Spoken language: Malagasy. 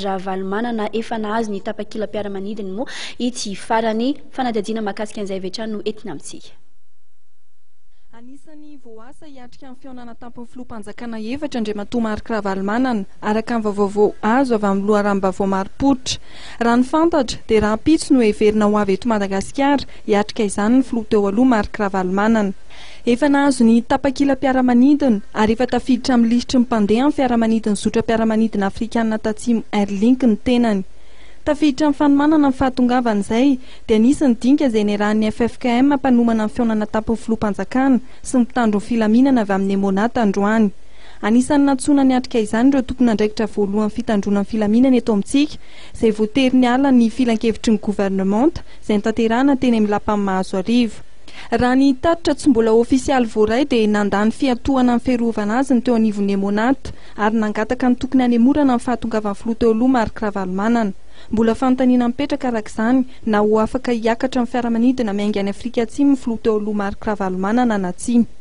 Ravalomanana efa nahazo ny tapakila-piaramanidiny moa ity farany fanadihadiana mahakasika an'izay avy hatrany no entina amintsika. Anisany voasa hiatrika amin'ny fionana tampon'ny filoham-panjakana efatra Andriamatoa Marc Ravalomanana araka ny vaovao azo avy amin'ny loharano-baovao Marim-pototra. Raha ny fantatra dia raha pitsy no heverina ho avy eto Madagasikara hiatrika izany ny filoha teo aloha Marc Ravalomanana. Efa nahazo ny tapakila-piaramanidina ary efa tafiditra amin'ny lisitry ny mpandeha amin'ny fiaramanidina zotra-piaramanidina Afrikanina Tatsimo Airlink ny tenany. Tafiditra amin'ny fanomanana ny fahatongavana izay dia anisany dinika izay niarahan'ny FFKM mpanomana amin'ny fionana tampon'ny filoham-panjakana sy mpitandro ny filaminana avy amin'ny Emonata androany. Anisany natsoina niatrika izany ireo tompon'andraikitra voalohan'ny fitandrona ny filaminana eto amintsika izay voatery niala ny filan-kevitry ny gouvernemanta izay nitanterahana teny amin'ny lapany Mahazoarivo. Raha ny tatitra tsy mbola ofisialy voaray dia nandany fiatohana amin'ny fiarovana azy ny teo anivon'ny Emonata ary nangataka ny tokony hanemorana ny fahatongavan'ny filoha teo aloha Marc Ravalomanana. Mbola fanontaniana mipetraka araka izany na ho afaka hiakatra amin'ny fiaramanidina miainga any Afrika Atsimo ny filoha teo aloha Marc Ravalomanana na tsia.